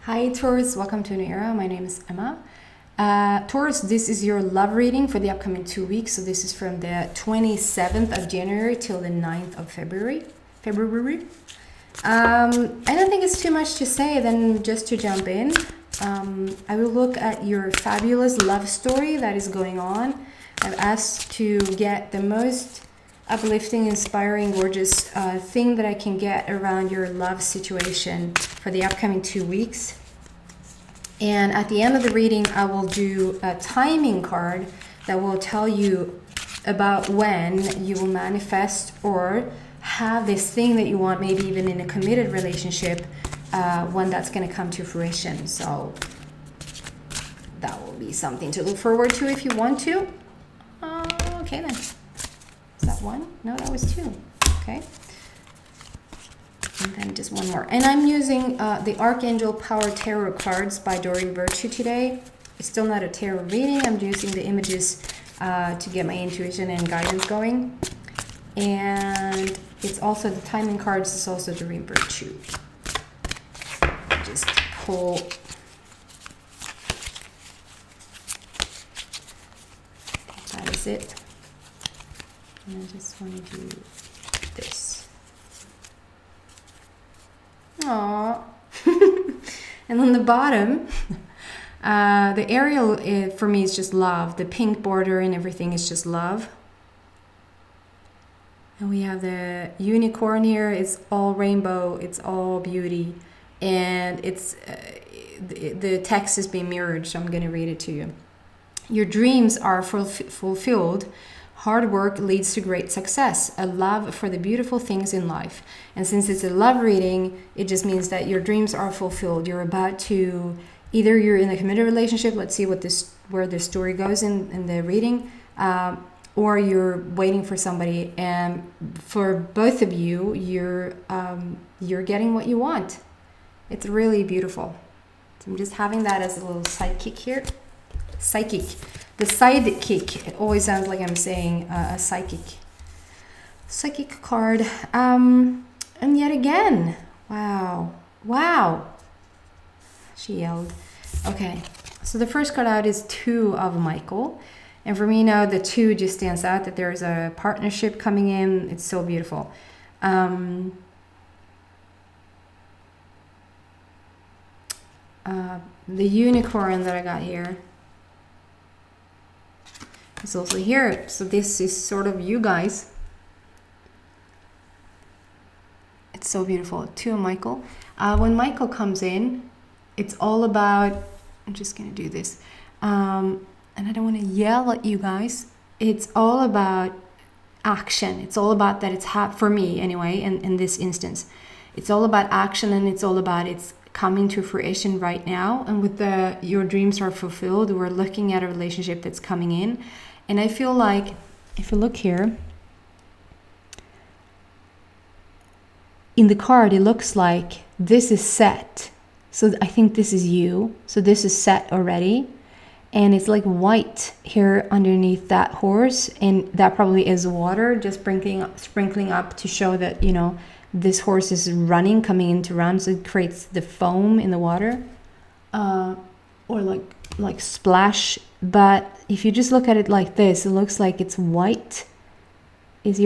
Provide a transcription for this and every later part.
Hi Taurus, welcome to a new era. My name is Emma. Taurus, this is your love reading for the upcoming 2 weeks. So this is from the 27th of January till the 9th of February. I don't think it's too much to say then just to jump in. I will look at your fabulous love story that is going on. I've asked to get the most uplifting, inspiring, gorgeous thing that I can get around your love situation for the upcoming 2 weeks. And at the end of the reading, I will do a timing card that will tell you about when you will manifest or have this thing that you want, maybe even in a committed relationship, when that's going to come to fruition. So that will be something to look forward to if you want to. Okay then. Is that one? No, that was two. Okay. And then just one more. And I'm using the Archangel Power Tarot cards by Doreen Virtue today. It's still not a tarot reading. I'm using the images to get my intuition and guidance going. And it's also the timing cards. It's also Doreen Virtue. Just pull. That is it. And I just want to do this. Aww. And on the bottom, the Ariel for me is just love. The pink border and everything is just love. And we have the unicorn here. It's all rainbow. It's all beauty. And it's the text is being mirrored, so I'm going to read it to you. Your dreams are fulfilled. Hard work leads to great success, a love for the beautiful things in life. And since it's a love reading, it just means that your dreams are fulfilled. You're about to, either you're in a committed relationship, let's see where the story goes in the reading, or you're waiting for somebody. And for both of you, you're getting what you want. It's really beautiful. So I'm just having that as a little sidekick here. Psychic. The sidekick. It always sounds like I'm saying a psychic. Psychic card. And yet again. Wow. Wow. She yelled. Okay. So the first card out is 2 of Michael. And for me now, the 2 just stands out that there's a partnership coming in. It's so beautiful. The unicorn that I got here. It's also here. So this is sort of you guys. It's so beautiful. 2 of Michael. When Michael comes in, it's all about, I'm just going to do this. And I don't want to yell at you guys. It's all about action. It's all about that it's for me anyway, in this instance. It's all about action, and it's all about it's coming to fruition right now. And with your dreams are fulfilled, we're looking at a relationship that's coming in. And I feel like, if you look here, in the card, it looks like this is set. So I think this is you. So this is set already. And it's like white here underneath that horse. And that probably is water, just sprinkling up to show that, you know, this horse is running, coming into run. So it creates the foam in the water. Or like splash. But if you just look at it like this, it looks like it's white. It's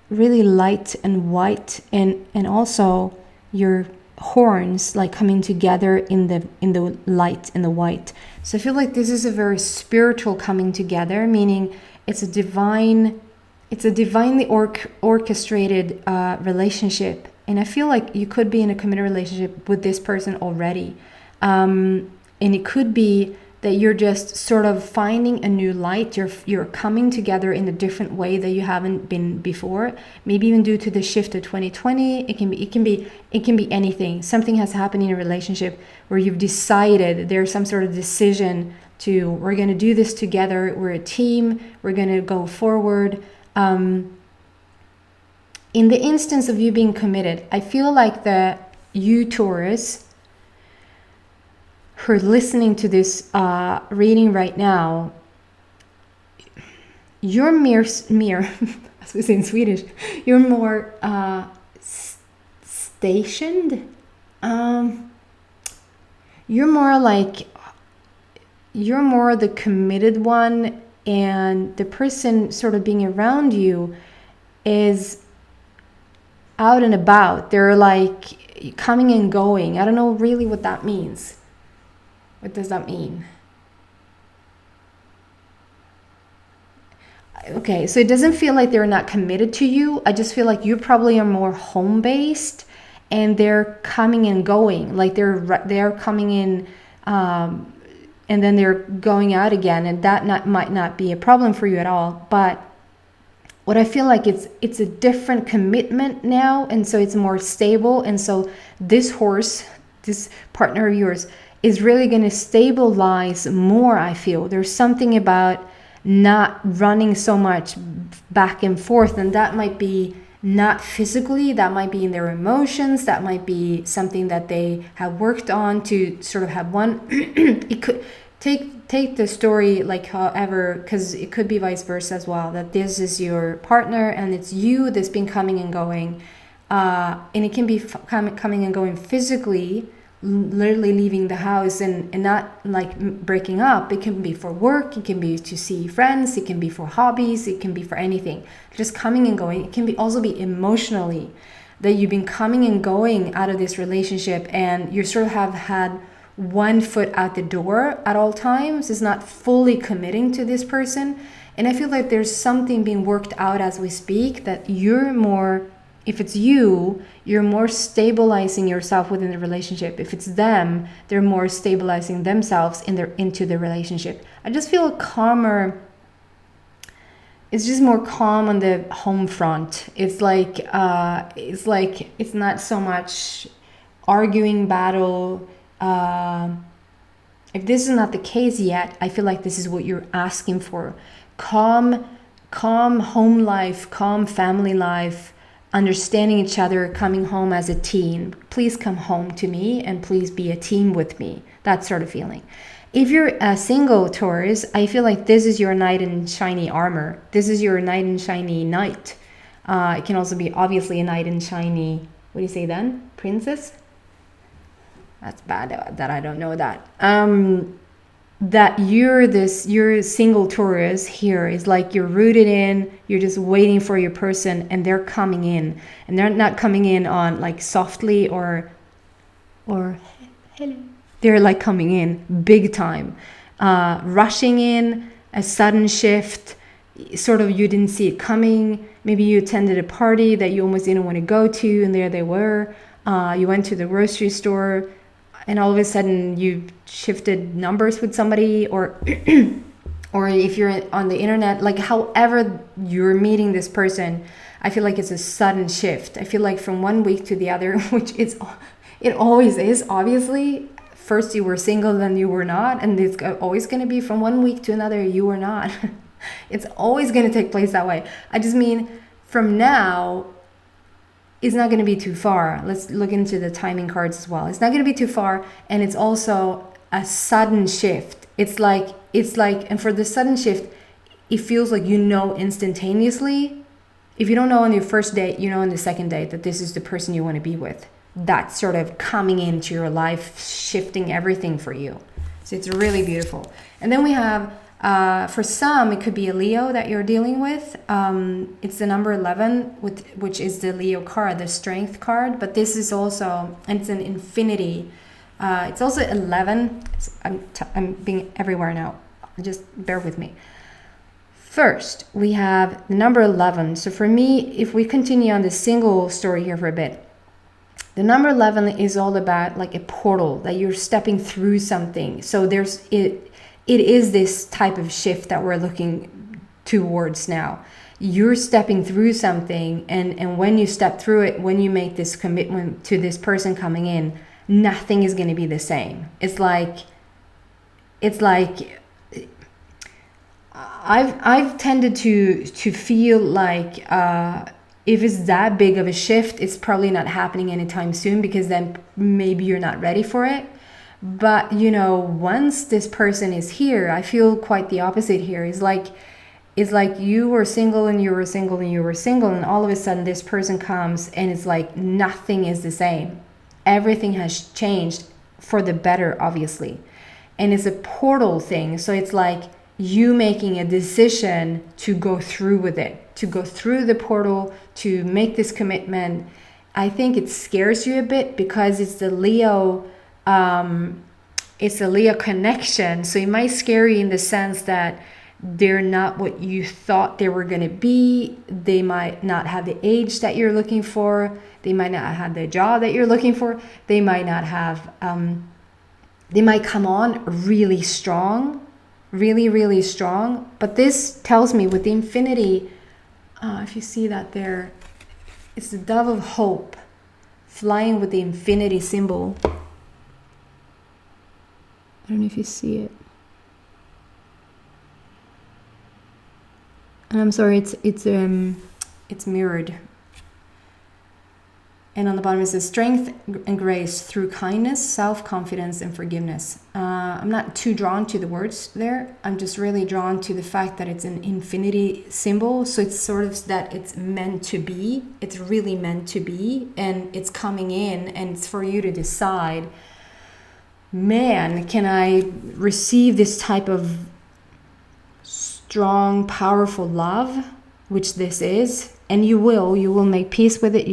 really light and white, and also your horns like coming together in the light and the white. So I feel like this is a very spiritual coming together, meaning it's a divinely orchestrated relationship. And I feel like you could be in a committed relationship with this person already. And it could be that you're just sort of finding a new light. You're coming together in a different way that you haven't been before. Maybe even due to the shift of 2020. It can be anything. Something has happened in a relationship where you've decided, there's some sort of decision to, we're going to do this together. We're a team. We're going to go forward. In the instance of you being committed, I feel like you Taurus, who are listening to this reading right now, you're as we say in Swedish, you're more stationed You're more the committed one, and the person sort of being around you is out and about. They're like coming and going. I don't know really what that means. What does that mean? Okay, so it doesn't feel like they're not committed to you. I just feel like you probably are more home-based, and they're coming and going. Like they're coming in, and then they're going out again, and that might not be a problem for you at all. But what I feel like it's a different commitment now, and so it's more stable. And so this horse, this partner of yours, is really going to stabilize more. I feel there's something about not running so much back and forth, and that might be not physically, that might be in their emotions, that might be something that they have worked on to sort of have one. It could take the story like however, because it could be vice versa as well, that this is your partner and it's you that's been coming and going, and it can be coming and going physically, literally leaving the house and not like breaking up. It can be for work, it can be to see friends, it can be for hobbies, it can be for anything, just coming and going. It can be also be emotionally, that you've been coming and going out of this relationship, and you sort of have had one foot out the door at all times. Is not fully committing to this person. And I feel like there's something being worked out as we speak, that you're more, if it's you, you're more stabilizing yourself within the relationship. If it's them, they're more stabilizing themselves into the relationship. I just feel calmer. It's just more calm on the home front. It's like it's not so much arguing battle. If this is not the case yet, I feel like this is what you're asking for. Calm home life, calm family life, understanding each other, coming home as a team. Please come home to me and please be a team with me. That sort of feeling. If you're a single Taurus, I feel like this is your knight in shiny armor. This is your knight in shiny knight. It can also be obviously a knight in shiny, what do you say then? Princess? That's bad that I don't know that. That you're single Taurus here is like you're rooted in, you're just waiting for your person, and they're coming in, and they're not coming in on like softly or hello. They're like coming in big time, rushing in, a sudden shift, sort of you didn't see it coming. Maybe you attended a party that you almost didn't want to go to, and there they were. You went to the grocery store, and all of a sudden you shifted numbers with somebody, or or if you're on the internet, like however you're meeting this person, I feel like it's a sudden shift. I feel like from one week to the other, which it always is, obviously. First you were single, then you were not, and it's always going to be from one week to another, you were not. It's always going to take place that way. I just mean from now, it's not going to be too far. Let's look into the timing cards as well. It's not going to be too far, and it's also a sudden shift. It's like, and for the sudden shift, it feels like you know instantaneously. If you don't know on your first date, you know on the second date that this is the person you want to be with. That's sort of coming into your life, shifting everything for you. So it's really beautiful. And then we have, for some, it could be a Leo that you're dealing with. It's the number 11, which is the Leo card, the strength card. But this is also, and it's an infinity. It's also 11. I'm being everywhere now. Just bear with me. First, we have the number 11. So for me, if we continue on the single story here for a bit, the number 11 is all about like a portal that you're stepping through something. So it is this type of shift that we're looking towards now. You're stepping through something, and when you step through it, when you make this commitment to this person coming in, nothing is going to be the same. It's like I've tended to feel like if it's that big of a shift, it's probably not happening anytime soon, because then maybe you're not ready for it. But once this person is here, I feel quite the opposite here. It's like you were single and you were single and you were single, and all of a sudden this person comes, and it's like nothing is the same. everything has changed for the better, obviously. And it's a portal thing. So it's like you making a decision to go through with it, to go through the portal, to make this commitment. I think it scares you a bit because it's the Leo, it's a Leo connection. So it might scare you in the sense that they're not what you thought they were going to be. They might not have the age that you're looking for. They might not have the job that you're looking for. They might not have, they might come on really strong, really, really strong. But this tells me with the infinity, if you see that there, it's the dove of hope flying with the infinity symbol. I don't know if you see it. And I'm sorry, it's mirrored. And on the bottom it says strength and grace through kindness, self-confidence, and forgiveness. I'm not too drawn to the words there. I'm just really drawn to the fact that it's an infinity symbol. So it's sort of that it's meant to be. It's really meant to be. And it's coming in, and it's for you to decide, man, can I receive this type of strong, powerful love, which this is? And you will make peace with it.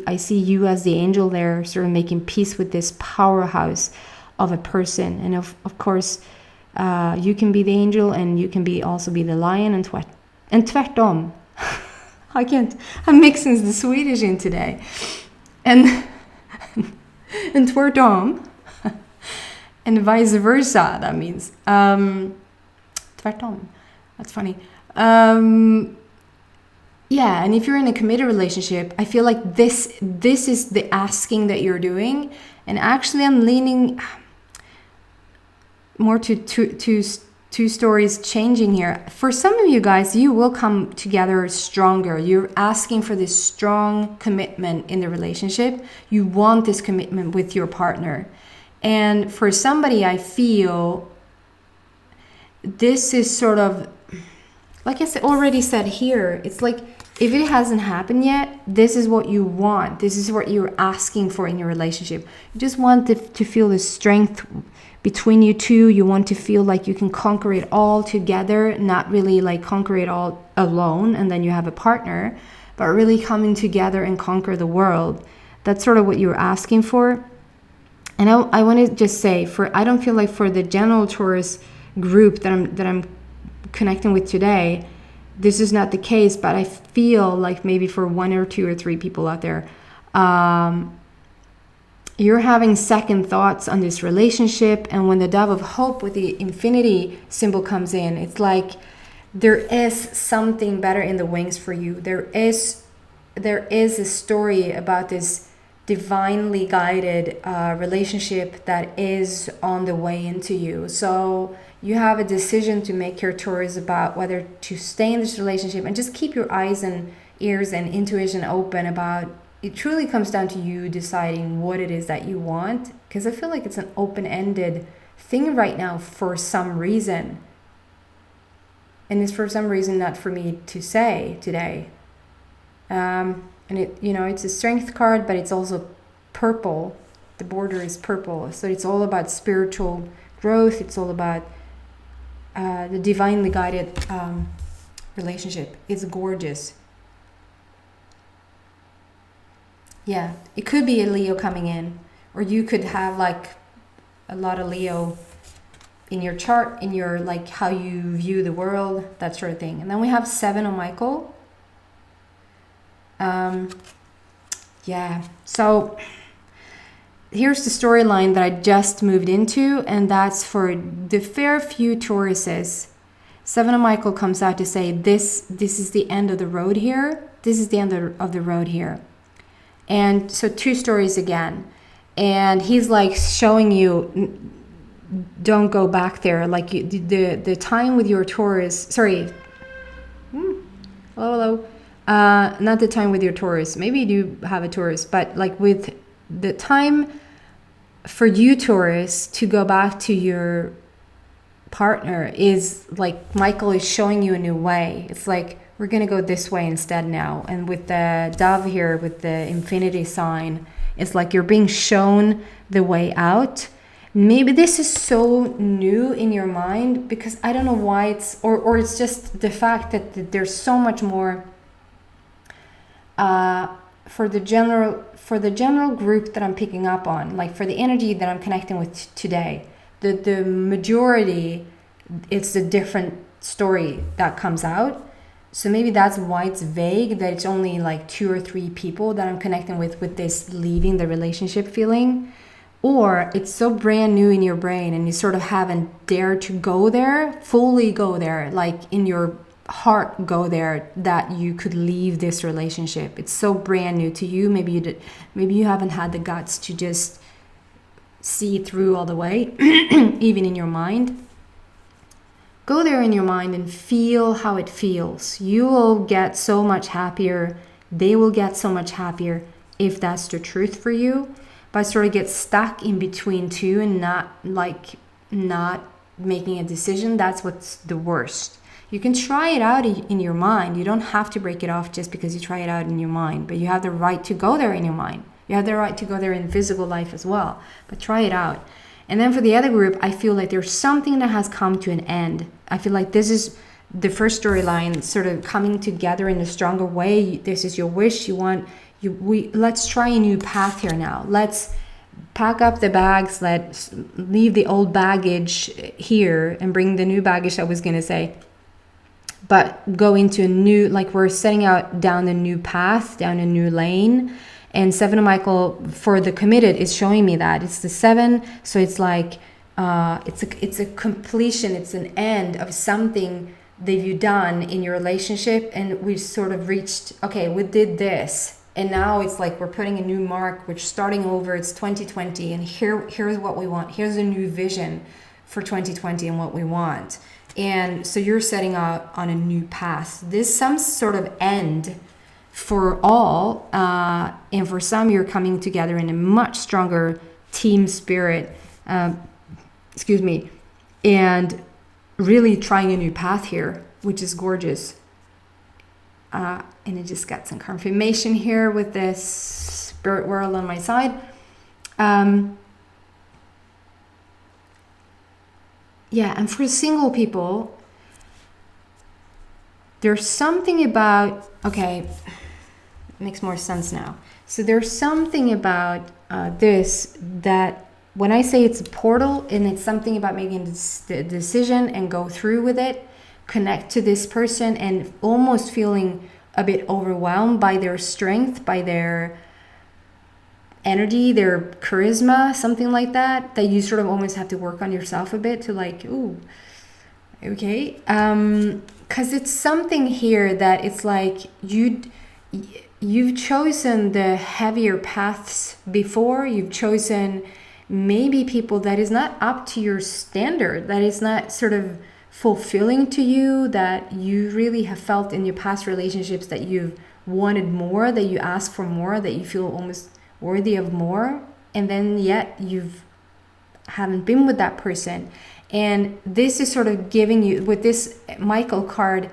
I see you as the angel there, sort of making peace with this powerhouse of a person. And of course, you can be the angel, and you can also be the lion, and tvärtom. I'm mixing the Swedish in today. And tvärtom. And vice versa, that means. Tvärtom. That's funny. Yeah, and if you're in a committed relationship, I feel like this is the asking that you're doing. And actually, I'm leaning more to two stories changing here. For some of you guys, you will come together stronger. You're asking for this strong commitment in the relationship. You want this commitment with your partner. And for somebody, I feel this is sort of, like I already said here, it's like, if it hasn't happened yet, this is what you want. This is what you're asking for in your relationship. You just want to feel the strength between you two. You want to feel like you can conquer it all together, not really like conquer it all alone and then you have a partner, but really coming together and conquer the world. That's sort of what you're asking for. And I want to just say, I don't feel like for the general Taurus group that I'm connecting with today, this is not the case, but I feel like maybe for 1 or 2 or 3 people out there, you're having second thoughts on this relationship. And when the dove of hope with the infinity symbol comes in, it's like there is something better in the wings for you. There is a story about this divinely guided relationship that is on the way into you. So you have a decision to make here, Taurus, about whether to stay in this relationship, and just keep your eyes and ears and intuition open about it. Truly comes down to you deciding what it is that you want, because I feel like it's an open-ended thing right now for some reason. And it's for some reason not for me to say today. And it's a strength card, but it's also purple. The border is purple. So it's all about spiritual growth. It's all about the divinely guided relationship. It's gorgeous. Yeah, it could be a Leo coming in, or you could have like a lot of Leo in your chart, in your like how you view the world, that sort of thing. And then we have 7 on Michael. Yeah, so here's the storyline that I just moved into, and that's for the fair few Tauruses. 7 of Michael comes out to say this is the end of the road here. This is the end of the road here. And so 2 stories again. And he's like showing you, don't go back there. Like the time with your Taurus, sorry. Hello. Not the time with your Taurus. Maybe you do have a Taurus, but like with the time for you, Taurus, to go back to your partner is like Michael is showing you a new way. It's like, we're going to go this way instead now. And with the dove here, with the infinity sign, It's like you're being shown the way out. Maybe this is so new in your mind because I don't know why or it's just the fact that there's so much more for the general group that I'm picking up on, like for the energy that I'm connecting with today. The majority, it's a different story that comes out. So maybe that's why it's vague, that it's only like 2 or 3 people that I'm connecting with this leaving the relationship feeling. Or it's so brand new in your brain and you sort of haven't dared to go there, fully go there, like in your heart go there, that you could leave this relationship. It's so brand new to you. Maybe you haven't had the guts to just see through all the way, even in your mind. Go there in your mind and feel how it feels. You will get so much happier. They will get so much happier if that's the truth for you. But sort of get stuck in between two and not making a decision. That's what's the worst. You can try it out in your mind. You don't have to break it off just because you try it out in your mind. But you have the right to go there in your mind. You have the right to go there in physical life as well. But try it out. And then for the other group, I feel like there's something that has come to an end. I feel like this is the first storyline sort of coming together in a stronger way. This is your wish. Let's try a new path here now. Let's pack up the bags. Let's leave the old baggage here and bring the new baggage, I was going to say. But go into a new, like we're setting out down a new path, down a new lane. And 7 of Michael for the committed is showing me that. It's the 7. So it's like, it's a completion. It's an end of something that you've done in your relationship. And we've sort of reached, okay, we did this. And now it's like we're putting a new mark. We're starting over. It's 2020. And here's what we want. Here's a new vision for 2020 and what we want. And so you're setting out on a new path. There's some sort of end for all. And for some, you're coming together in a much stronger team spirit. And really trying a new path here, which is gorgeous. And I just got some confirmation here with this spirit world on my side. And for single people, there's something about, okay, it makes more sense now. So there's something about this that when I say it's a portal and it's something about making the decision and go through with it, connect to this person and almost feeling a bit overwhelmed by their strength, by their energy, their charisma, something like that you sort of almost have to work on yourself a bit to like, ooh, okay. Because it's something here that it's like you've chosen the heavier paths before. You've chosen maybe people that is not up to your standard, that is not sort of fulfilling to you, that you really have felt in your past relationships that you've wanted more, that you ask for more, that you feel almost worthy of more, and then yet haven't been with that person. And this is sort of giving you, with this Michael card,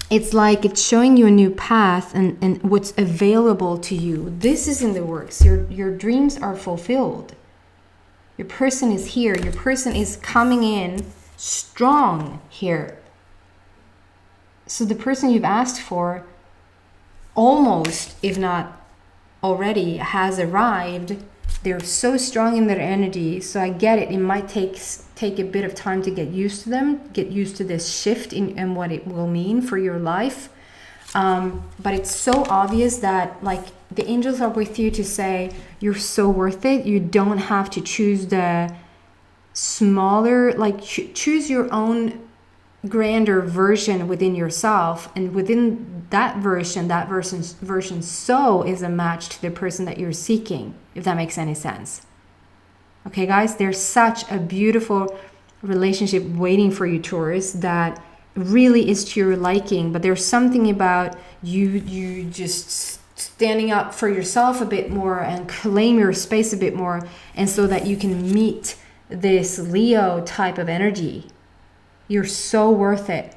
it's like it's showing you a new path and what's available to you. This is in the works. Your dreams are fulfilled. Your person is here. Your person is coming in strong here. So the person you've asked for almost, if not already, has arrived. They're so strong in their energy. So I get it. It might take a bit of time to get used to them, get used to this shift in what it will mean for your life. But it's so obvious that like the angels are with you to say you're so worth it. You don't have to choose the smaller, like choose your own grander version within yourself, and within that version so is a match to the person that you're seeking, if that makes any sense. Okay guys, there's such a beautiful relationship waiting for you, Taurus, that really is to your liking. But there's something about you just standing up for yourself a bit more and claim your space a bit more, and so that you can meet this Leo type of energy. You're so worth it.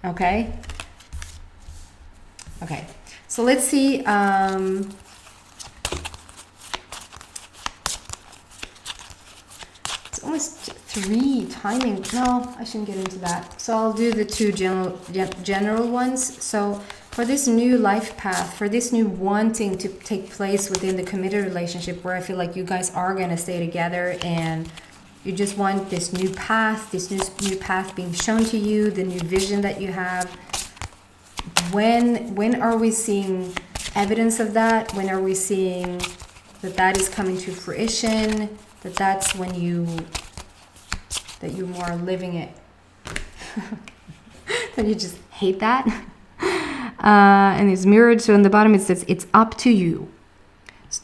Okay, so let's see was 3 timing. No, I shouldn't get into that. So I'll do the 2 general ones. So for this new life path, for this new wanting to take place within the committed relationship, where I feel like you guys are going to stay together and you just want this new path, new path being shown to you, the new vision that you have. When are we seeing evidence of that? When are we seeing that is coming to fruition? That's when you more living it. That you just hate that. And it's mirrored. So on the bottom it says it's up to you.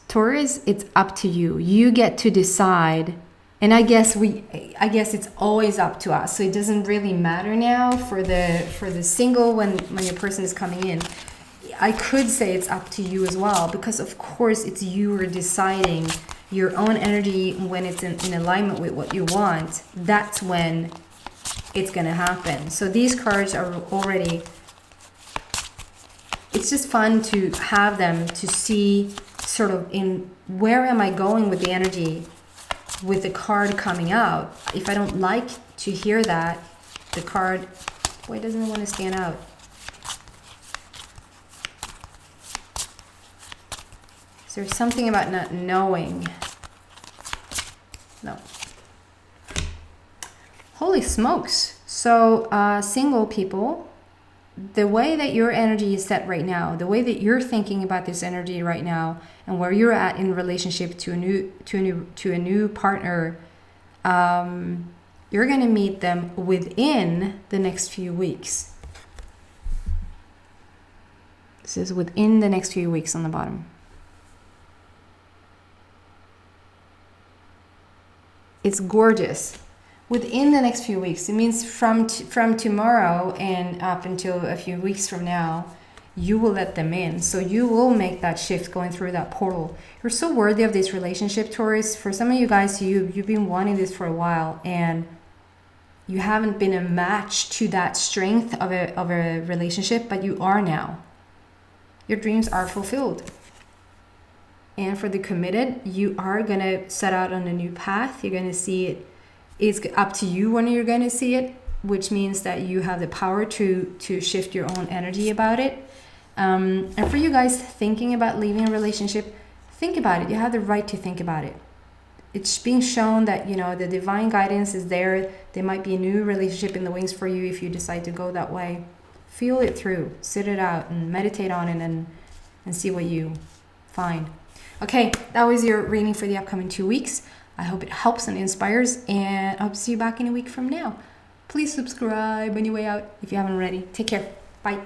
Taurus, it's up to you. You get to decide. And I guess it's always up to us. So it doesn't really matter now for the single when your person is coming in. I could say it's up to you as well, because of course it's you who are deciding your own energy when it's in alignment with what you want. That's when it's going to happen. So these cards are already, it's just fun to have them to see sort of in where am I going with the energy with the card coming out. If I don't like to hear that, the card, why doesn't it want to stand out? Is there something about not knowing? No. Holy smokes. So single people, the way that your energy is set right now, the way that you're thinking about this energy right now, and where you're at in relationship to a new partner, you're going to meet them within the next few weeks. This is within the next few weeks on the bottom. It's gorgeous. Within the next few weeks. It means from tomorrow and up until a few weeks from now, you will let them in. So you will make that shift going through that portal. You're so worthy of this relationship, Taurus. For some of you guys, you've been wanting this for a while and you haven't been a match to that strength of a relationship, but you are now. Your dreams are fulfilled. And for the committed, you are going to set out on a new path. You're going to see it. It's up to you when you're going to see it, which means that you have the power to shift your own energy about it. And for you guys thinking about leaving a relationship, think about it. You have the right to think about it. It's being shown that, the divine guidance is there. There might be a new relationship in the wings for you if you decide to go that way. Feel it through. Sit it out and meditate on it and see what you find. Okay, that was your reading for the upcoming 2 weeks. I hope it helps and inspires, and I hope to see you back in a week from now. Please subscribe on your way out if you haven't already. Take care. Bye.